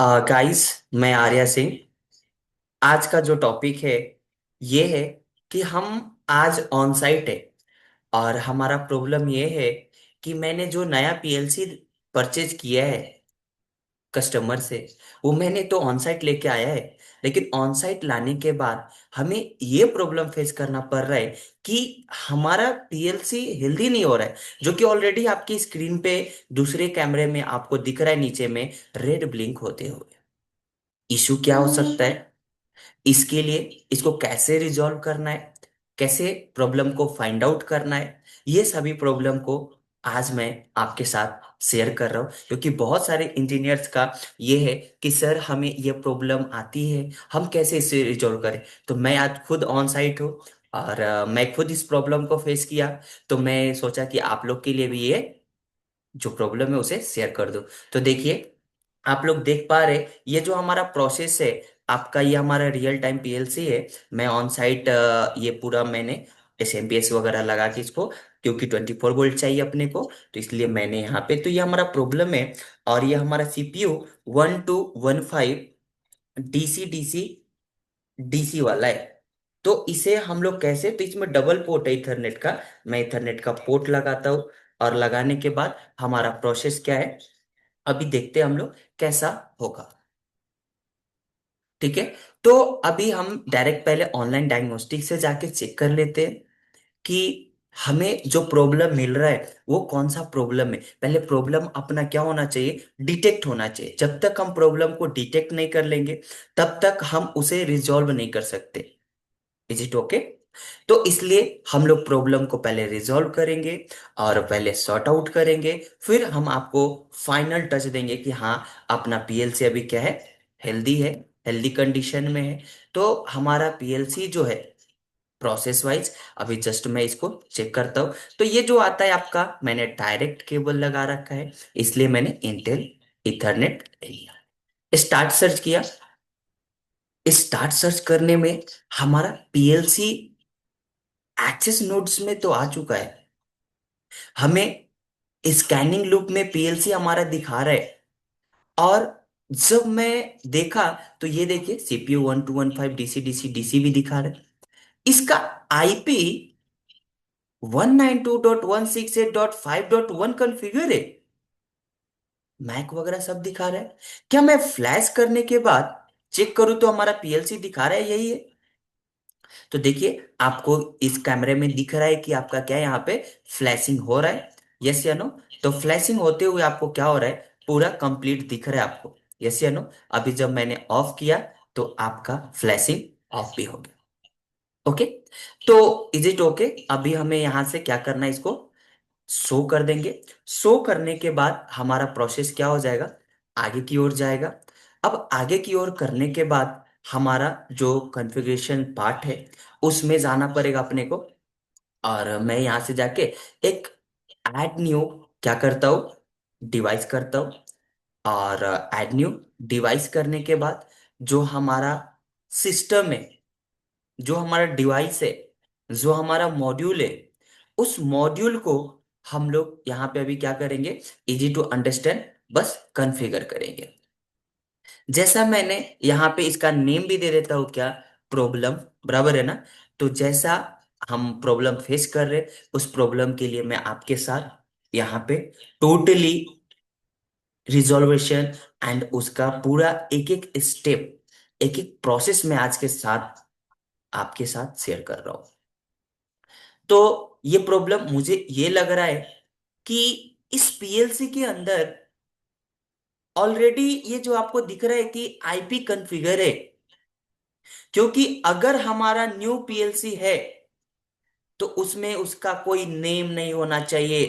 Guys, मैं आर्या सिंह। आज का जो टॉपिक है ये है कि हम आज ऑन साइट है और हमारा प्रॉब्लम ये है कि मैंने जो नया पीएलसी परचेज किया है कस्टमर से, वो मैंने तो ऑन साइट लेके आया है। लेकिन ऑन साइट लाने के बाद हमें ये प्रॉब्लम फेस करना पड़ रहा है कि हमारा पीएलसी हेल्दी नहीं हो रहा है, जो कि ऑलरेडी आपकी स्क्रीन पे दूसरे कैमरे में आपको दिख रहा है, नीचे में रेड ब्लिंक होते हुए। इशू क्या हो सकता है, इसके लिए इसको कैसे रिजॉल्व करना है, कैसे प्रॉब्लम को फाइंड आउट करना है, ये सभी प्रॉब्लम को आज मैं आपके साथ शेयर कर रहा हूँ। क्योंकि बहुत सारे इंजीनियर्स का ये है कि सर हमें ये प्रॉब्लम आती है, हम कैसे इसे रिजॉल्व करें। तो मैं आज खुद ऑन साइट हूँ और मैं खुद इस प्रॉब्लम को फेस किया। तो मैं सोचा कि आप लोग के लिए भी ये जो प्रॉब्लम है उसे शेयर कर दो। तो देखिए, आप लोग देख पा रहे, ये जो हमारा प्रोसेस है, आपका ये हमारा रियल टाइम पीएलसी है। मैं ऑन साइट ये पूरा मैंने एसएमपीएस वगैरह लगा के इसको, क्योंकि 24 वोल्ट चाहिए अपने को, तो इसलिए मैंने यहाँ पे, तो ये हमारा प्रॉब्लम है। और ये हमारा सीपीयू 1215 डीसी डीसी डीसी वाला है। तो इसे हम लोग कैसे, तो इसमें डबल पोर्ट है इथरनेट का। मैं इथरनेट का पोर्ट लगाता हूँ और लगाने के बाद हमारा प्रोसेस क्या है, अभी देखते हैं हम लोग कैसा होगा। ठीक है। तो अभी हम डायरेक्ट पहले ऑनलाइन डायग्नोस्टिक से जाके चेक कर लेते हैं कि हमें जो प्रॉब्लम मिल रहा है वो कौन सा प्रॉब्लम है। पहले प्रॉब्लम अपना क्या होना चाहिए, डिटेक्ट होना चाहिए। जब तक हम प्रॉब्लम को डिटेक्ट नहीं कर लेंगे तब तक हम उसे रिजॉल्व नहीं कर सकते। Is it okay? तो इसलिए हम लोग प्रॉब्लम को पहले रिजॉल्व करेंगे और पहले सॉर्ट आउट करेंगे, फिर हम आपको फाइनल टच देंगे कि हाँ, अपना पीएलसी अभी क्या है, हेल्दी है, हेल्दी कंडीशन में है। तो हमारा पीएलसी जो है, प्रोसेस वाइज अभी जस्ट मैं इसको चेक करता हूँ। तो ये जो आता है आपका, मैंने डायरेक्ट केबल लगा रखा है, इसलिए मैंने इंटेल इथरनेट लिया, स्टार्ट सर्च किया। स्टार्ट सर्च करने में हमारा पीएलसी एक्सेस नोड्स में तो आ चुका है। हमें स्कैनिंग लूप में पीएलसी हमारा दिखा रहा है। और जब मैं देखा तो ये देखिए, सीपीयू 1215 डीसी डीसी डीसी भी दिखा रहा है। इसका आईपी 192.168.5.1 कॉन्फ़िगर है, मैक वगैरह सब दिखा रहा है। क्या मैं फ्लैश करने के बाद चेक करूं तो हमारा पीएलसी दिखा रहा है यही है। तो देखिए, आपको इस कैमरे में दिख रहा है कि आपका क्या है, यहाँ पे फ्लैशिंग हो रहा है, यस या नो? तो फ्लैशिंग होते हुए आपको क्या हो रहा है, पूरा कंप्लीट दिख रहा है आपको, यस या नो? अभी जब मैंने ऑफ किया तो आपका फ्लैशिंग ऑफ भी हो गया। ओके। तो इज इट ओके? अभी हमें यहां से क्या करना है, इसको शो कर देंगे। शो करने के बाद हमारा प्रोसेस क्या हो जाएगा, आगे की ओर जाएगा। अब आगे की ओर करने के बाद हमारा जो कॉन्फ़िगरेशन पार्ट है उसमें जाना पड़ेगा अपने को। और मैं यहां से जाके एक ऐड न्यू क्या करता हूँ, डिवाइस करता हूँ। और ऐड न्यू डिवाइस करने के बाद जो हमारा सिस्टम है, जो हमारा डिवाइस है, जो हमारा मॉड्यूल है, उस मॉड्यूल को हम लोग यहाँ पे अभी क्या करेंगे, इजी टू अंडरस्टैंड, बस कॉन्फ़िगर करेंगे। जैसा मैंने यहाँ पे इसका नेम भी दे देता हूँ, क्या, प्रॉब्लम, बराबर है ना? तो जैसा हम प्रॉब्लम फेस कर रहे, उस प्रॉब्लम के लिए मैं आपके साथ यहाँ पे टोटली रिजॉल्वेशन एंड उसका पूरा एक एक स्टेप, एक एक प्रोसेस में आज के साथ आपके साथ शेयर कर रहा हूँ। तो ये प्रॉब्लम मुझे ये लग रहा है कि इस पीएलसी के अंदर ऑलरेडी ये जो आपको दिख रहा है कि आईपी कॉन्फ़िगर है। क्योंकि अगर हमारा न्यू पीएलसी है तो उसमें उसका कोई नेम नहीं होना चाहिए,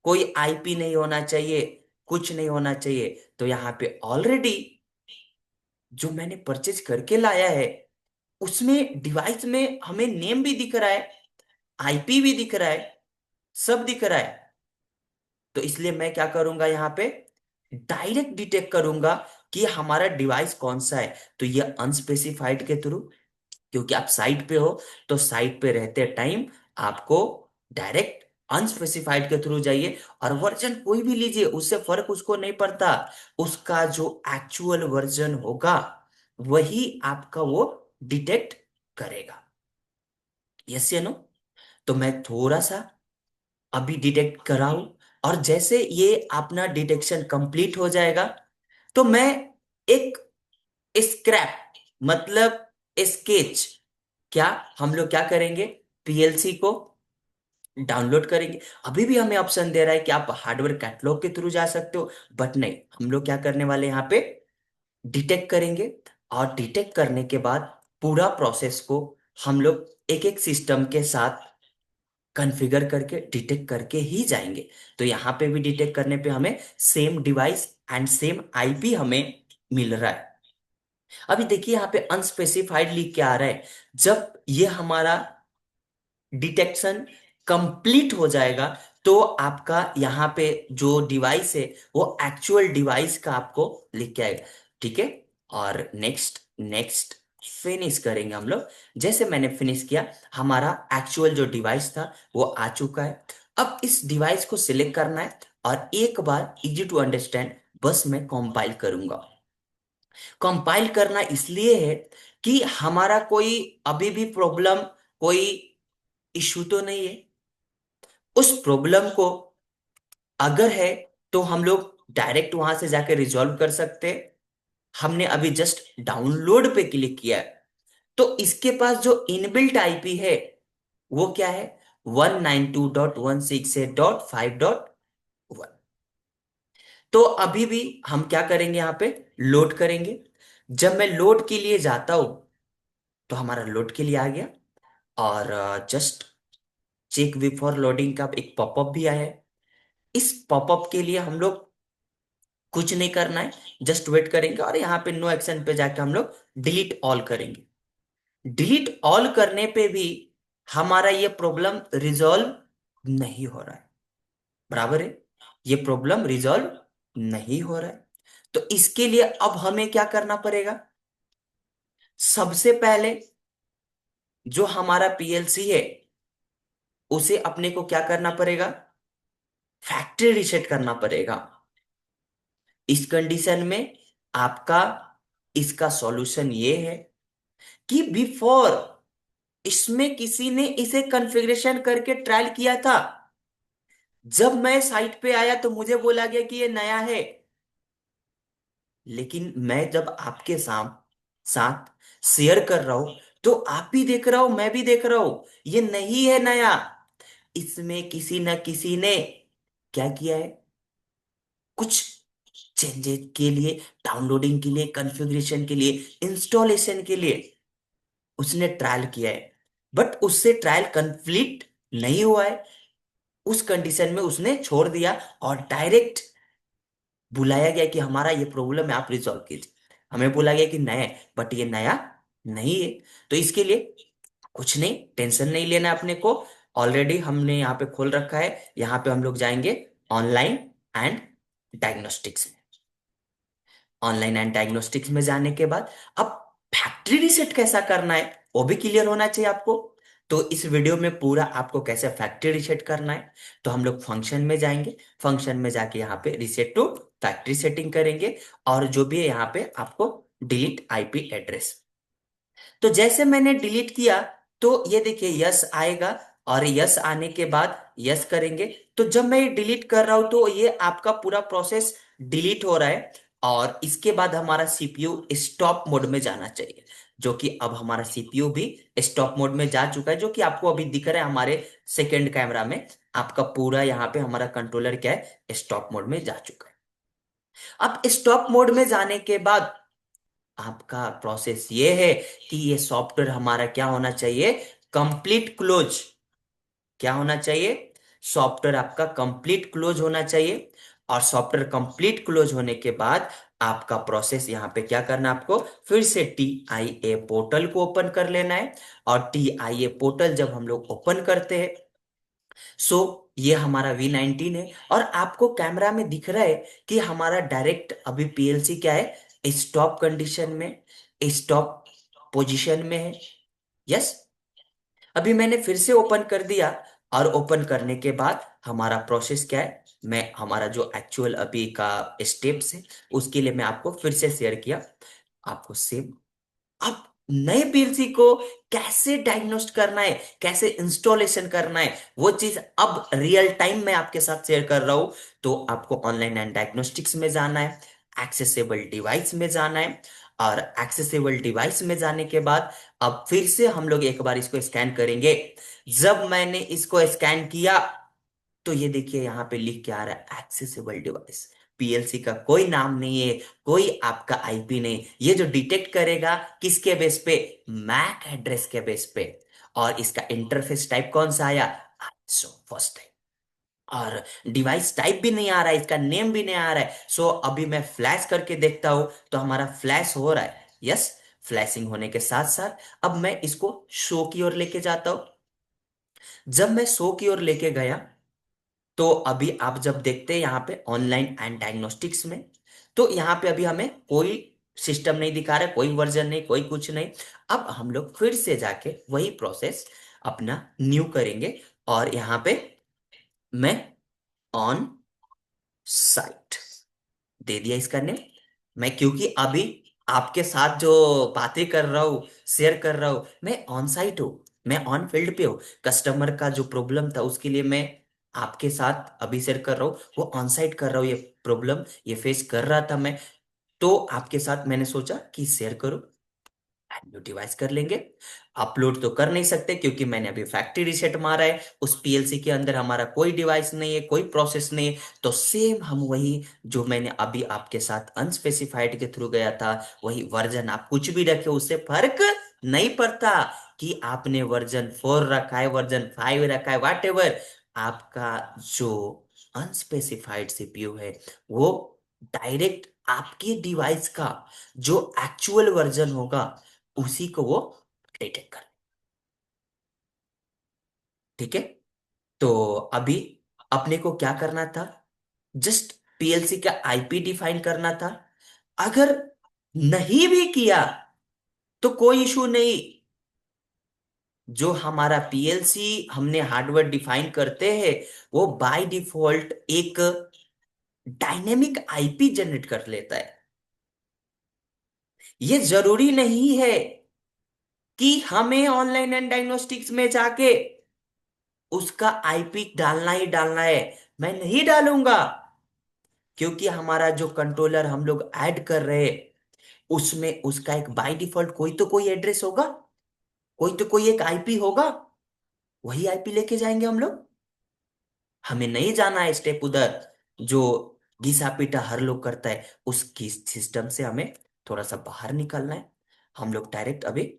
कोई आईपी नहीं होना चाहिए, कुछ नहीं होना चाहिए। तो यहाँ पे ऑलरेडी जो मैंने परचेज करके लाया है उसमें डिवाइस में हमें नेम भी दिख रहा है, आईपी भी दिख रहा है, सब दिख रहा है। तो इसलिए मैं क्या करूंगा, यहाँ पे डायरेक्ट डिटेक्ट करूंगा कि हमारा डिवाइस कौन सा है। तो ये अनस्पेसिफाइड के थ्रू, क्योंकि आप साइट पे हो, तो साइट पे रहते टाइम आपको डायरेक्ट अनस्पेसिफाइड के थ्रू जाइए और वर्जन कोई भी लीजिए, उससे फर्क उसको नहीं पड़ता। उसका जो एक्चुअल वर्जन होगा वही आपका वो डिटेक्ट करेगा। यस या नो? तो मैं थोड़ा सा अभी डिटेक्ट कराऊं, और जैसे ये अपना डिटेक्शन कंप्लीट हो जाएगा तो मैं एक स्क्रैप, मतलब स्केच, क्या हम लोग क्या करेंगे, पीएलसी को डाउनलोड करेंगे। अभी भी हमें ऑप्शन दे रहा है कि आप हार्डवेयर कैटलॉग के थ्रू जा सकते हो, बट नहीं, हम लोग क्या करने वाले हैं यहाँ पे, डिटेक्ट करेंगे। और डिटेक्ट करने के बाद पूरा प्रोसेस को हम लोग एक एक सिस्टम के साथ कॉन्फ़िगर करके डिटेक्ट करके ही जाएंगे। तो यहाँ पे भी डिटेक्ट करने पे हमें same device and same IP हमें मिल रहा है। अभी देखिए यहाँ पे अनस्पेसिफाइड लिख के आ रहा है। जब ये हमारा डिटेक्शन कंप्लीट हो जाएगा तो आपका यहाँ पे जो डिवाइस है वो एक्चुअल डिवाइस का आपको लिख के आएगा। ठीक है, और नेक्स्ट नेक्स्ट फिनिश करेंगे हम लोग। जैसे मैंने फिनिश किया, हमारा एक्चुअल जो डिवाइस था वो आ चुका है। अब इस डिवाइस को सिलेक्ट करना है और एक बार इजी टू अंडरस्टैंड बस मैं कंपाइल करूंगा। कंपाइल करना इसलिए है कि हमारा कोई अभी भी प्रॉब्लम, कोई इशू तो नहीं है। उस प्रॉब्लम को अगर है तो हम लोग डायरेक्ट वहां से जाके रिजॉल्व कर सकते हैं। हमने अभी जस्ट डाउनलोड पे क्लिक किया है, तो इसके पास जो इनबिल्ट आईपी है वो क्या है, 192.168.5.1। तो अभी भी हम क्या करेंगे, यहाँ पे लोड करेंगे। जब मैं लोड के लिए जाता हूं तो हमारा लोड के लिए आ गया, और जस्ट चेक बिफोर लोडिंग का एक पॉपअप भी आया है। इस पॉपअप के लिए हम लोग कुछ नहीं करना है, जस्ट वेट करेंगे और यहाँ पे नो एक्शन पे जाके हम लोग डिलीट ऑल करेंगे। डिलीट ऑल करने पे भी हमारा ये प्रॉब्लम रिजॉल्व नहीं हो रहा है, बराबर है, ये प्रॉब्लम रिजॉल्व नहीं हो रहा है। तो इसके लिए अब हमें क्या करना पड़ेगा, सबसे पहले जो हमारा पीएलसी है उसे अपने को क्या करना पड़ेगा, फैक्ट्री रीसेट करना पड़ेगा। इस कंडीशन में आपका इसका सॉल्यूशन ये है कि बिफोर इसमें किसी ने इसे कॉन्फ़िगरेशन करके ट्रायल किया था। जब मैं साइट पे आया तो मुझे बोला गया कि ये नया है, लेकिन मैं जब आपके साथ शेयर कर रहा हूं तो आप भी देख रहा हूं, मैं भी देख रहा हूं, ये नहीं है नया। इसमें किसी न किसी ने क्या किया है, कुछ चेंजेस के लिए, डाउनलोडिंग के लिए, कॉन्फ़िगरेशन के लिए, इंस्टॉलेशन के लिए उसने ट्रायल किया है, बट उससे ट्रायल कंप्लीट नहीं हुआ है। उस कंडीशन में उसने छोड़ दिया और डायरेक्ट बुलाया गया कि हमारा ये प्रॉब्लम है, आप रिजॉल्व कीजिए। हमें बोला गया कि नया है, बट ये नया नहीं है। तो इसके लिए कुछ नहीं, टेंशन नहीं लेना है अपने को। ऑलरेडी हमने यहाँ पे खोल रखा है, यहाँ पे हम लोग जाएंगे online and diagnostics. Online and diagnostics में जाने के बाद अब फैक्ट्री रीसेट कैसा करना है वो भी क्लियर होना चाहिए आपको। तो इस वीडियो में पूरा आपको कैसे फैक्ट्री रीसेट करना है, तो हम लोग फंक्शन में जाएंगे। फंक्शन में जाके यहाँ पे रीसेट टू फैक्ट्री सेटिंग करेंगे, और जो भी है यहाँ पे आपको डिलीट आईपी एड्रेस। तो जैसे मैंने डिलीट किया तो ये देखिए यस आएगा, और यस आने के बाद यस करेंगे। तो जब मैं ये डिलीट कर रहा हूं तो ये आपका पूरा प्रोसेस डिलीट हो रहा है, और इसके बाद हमारा सीपीयू स्टॉप मोड में जाना चाहिए, जो कि अब हमारा सीपीयू भी स्टॉप मोड में जा चुका है, जो कि आपको अभी दिख रहा है हमारे सेकेंड कैमरा में। आपका पूरा यहाँ पे हमारा कंट्रोलर क्या है, स्टॉप मोड में जा चुका है। अब स्टॉप मोड में जाने के बाद आपका प्रोसेस ये है कि ये सॉफ्टवेयर हमारा क्या होना चाहिए, कंप्लीट क्लोज। क्या होना चाहिए, सॉफ्टवेयर आपका कंप्लीट क्लोज होना चाहिए। और सॉफ्टवेयर कंप्लीट क्लोज होने के बाद आपका प्रोसेस यहाँ पे क्या करना है, आपको फिर से टी आई ए पोर्टल को ओपन कर लेना है। और टी आई ए पोर्टल जब हम लोग ओपन करते हैं, सो ये हमारा V19 है, और आपको कैमरा में दिख रहा है कि हमारा डायरेक्ट अभी पीएलसी क्या है, स्टॉप कंडीशन में, स्टॉप पोजीशन में है। यस, अभी मैंने फिर से ओपन कर दिया और ओपन करने के बाद हमारा प्रोसेस क्या है, मैं हमारा जो एक्चुअल अभी का स्टेप्स है उसके लिए मैं आपको फिर से शेयर किया। आपको सेम अब नए पीएलसी को कैसे डायग्नोस्ट करना है, कैसे इंस्टॉलेशन करना है, वो चीज अब रियल टाइम में आपके साथ शेयर कर रहा हूं। तो आपको ऑनलाइन एंड डायग्नोस्टिक्स में जाना है, एक्सेसिबल डिवाइस में जाना है, और एक्सेसिबल डिवाइस में जाने के बाद अब फिर से हम लोग एक बार इसको स्कैन करेंगे। जब मैंने इसको स्कैन किया तो ये देखिए यहाँ पे लिख के आ रहा है एक्सेसिबल डिवाइस। पीएलसी का कोई नाम नहीं है, कोई आपका आईपी नहीं, ये जो डिटेक्ट करेगा किसके बेस पे, मैक एड्रेस के बेस पे। और इसका इंटरफेस टाइप कौन सा आया, सो फर्स्ट है। और डिवाइस टाइप भी नहीं आ रहा है, इसका नेम भी नहीं आ रहा है। सो अभी मैं फ्लैश करके देखता हूं तो हमारा फ्लैश हो रहा है, यस। फ्लैशिंग होने के साथ साथ अब मैं इसको शो की ओर लेके जाता हूं। जब मैं शो की ओर लेके गया तो अभी आप जब देखते हैं यहाँ पे ऑनलाइन एंड डायग्नोस्टिक्स में, तो यहाँ पे अभी हमें कोई सिस्टम नहीं दिखा रहा है, कोई वर्जन नहीं, कोई कुछ नहीं। अब हम लोग फिर से जाके वही प्रोसेस अपना न्यू करेंगे। और यहाँ पे मैं ऑन साइट दे दिया इसका नेम। मैं क्योंकि अभी आपके साथ जो बातें कर रहा हूँ, शेयर कर रहा हूँ, मैं ऑन साइट हूँ, मैं ऑन फील्ड पे हूँ। कस्टमर का जो प्रॉब्लम था उसके लिए मैं आपके साथ अभी शेयर कर रहा हूँ, वो ऑन साइट कर रहा हूँ। ये प्रॉब्लम ये फेस कर रहा था मैं, तो आपके साथ मैंने सोचा कि शेयर करूँ। न्यू डिवाइस कर लेंगे। अपलोड तो कर नहीं सकते क्योंकि मैंने अभी फैक्ट्री रीसेट मारा है, उस पीएलसी के अंदर हमारा कोई डिवाइस नहीं है, कोई प्रोसेस नहीं है। तो सेम हम वही जो मैंने अभी आपके साथ अनस्पेसिफाइड के थ्रू गया था, वही वर्जन आप कुछ भी रखे उससे फर्क नहीं पड़ता कि आपने वर्जन 4 रखा है, वर्जन 5 रखा है, वाट एवर। आपका जो अनस्पेसिफाइड सीपीयू है वो डायरेक्ट आपके डिवाइस का जो एक्चुअल वर्जन होगा उसी को वो डिटेक्ट कर। ठीक है। तो अभी अपने को क्या करना था, जस्ट पीएलसी का आईपी डिफाइन करना था। अगर नहीं भी किया तो कोई इशू नहीं। जो हमारा पीएलसी हमने हार्डवेयर डिफाइन करते हैं वो बाय डिफॉल्ट एक डायनेमिक आईपी जनरेट कर लेता है। ये जरूरी नहीं है कि हमें ऑनलाइन एंड डायग्नोस्टिक्स में जाके उसका आईपी डालना ही डालना है। मैं नहीं डालूंगा क्योंकि हमारा जो कंट्रोलर हम लोग ऐड कर रहे हैं उसमें उसका एक बाय डिफॉल्ट कोई तो कोई एड्रेस होगा, कोई तो कोई एक आईपी होगा, वही आईपी लेके जाएंगे हम लोग। हमें नहीं जाना है स्टेप उधर जो घिसा पीटा हर लोग करता है, उस सिस्टम से हमें थोड़ा सा बाहर निकलना है। हम लोग डायरेक्ट अभी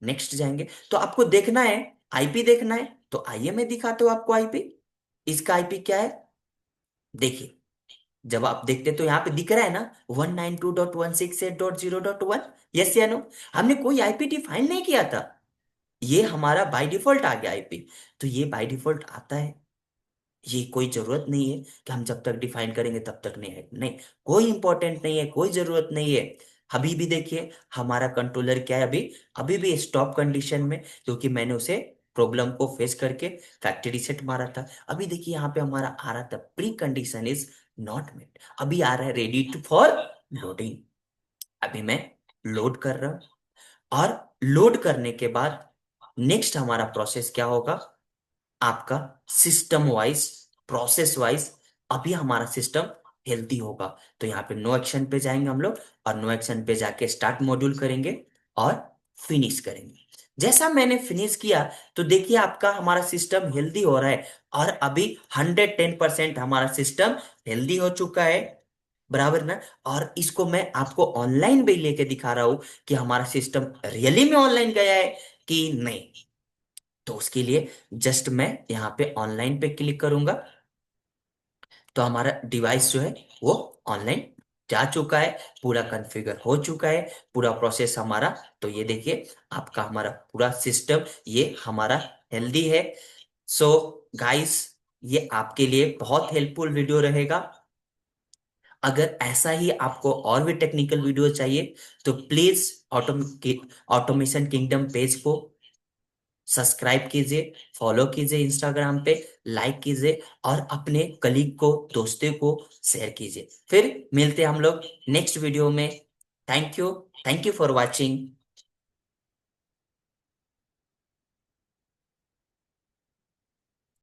नेक्स्ट जाएंगे। तो आपको देखना है, आईपी देखना है, तो आइए मैं दिखाता हूँ आपको आईपी। इसका आईपी क्या है, देखिए। जब आप देखते तो यहाँ पे दिख रहा है ना 192.168.0.1, यस या नो। हमने कोई आईपी डिफाइन नहीं किया था, ये हमारा बाय डिफॉल्ट आ गया आईपी। तो ये बाय डिफॉल्ट आता है, ये कोई जरूरत नहीं है कि हम जब तक डिफाइन करेंगे तब तक नहीं आएगा, नहीं। कोई इंपॉर्टेंट नहीं है, कोई जरूरत नहीं है। अभी भी देखिए हमारा कंट्रोलर क्या है, अभी अभी भी स्टॉप कंडीशन में, क्योंकि मैंने उसे प्रॉब्लम को फेस करके फैक्ट्री सेट मारा था। अभी देखिए यहाँ पे हमारा आ रहा था precondition is not met, अभी आ रहा है रेडी टू फॉर लोडिंग। अभी मैं लोड कर रहा हूं, और लोड करने के बाद नेक्स्ट हमारा प्रोसेस क्या होगा, आपका सिस्टम वाइज, प्रोसेस वाइज अभी हमारा सिस्टम हेल्दी होगा। तो यहाँ पे नो एक्शन पे जाएंगे हम लोग, और नो एक्शन पे जाके स्टार्ट मॉड्यूल करेंगे और फिनिश करेंगे। जैसा मैंने फिनिश किया तो देखिए आपका हमारा सिस्टम हेल्दी हो रहा है, और अभी 110% हमारा सिस्टम हेल्दी हो चुका है, बराबर ना। और इसको मैं आपको ऑनलाइन भी लेके दिखा रहा हूं कि हमारा सिस्टम रियली में ऑनलाइन गया है कि नहीं। तो उसके लिए जस्ट मैं यहाँ पे ऑनलाइन पे क्लिक करूंगा तो हमारा डिवाइस जो है वो ऑनलाइन जा चुका है, पूरा कॉन्फ़िगर हो चुका है, पूरा प्रोसेस हमारा। तो ये देखिए आपका हमारा पूरा सिस्टम ये हमारा हेल्दी है। सो गाइस, ये आपके लिए बहुत हेल्पफुल वीडियो रहेगा। अगर ऐसा ही आपको और भी टेक्निकल वीडियो चाहिए तो प्लीज ऑटोमेशन किंगडम पेज को सब्सक्राइब कीजिए, फॉलो कीजिए इंस्टाग्राम पे, लाइक कीजिए और अपने कलीग को, दोस्तों को शेयर कीजिए। फिर मिलते हैं हम लोग नेक्स्ट वीडियो में। Thank you, thank you for watching.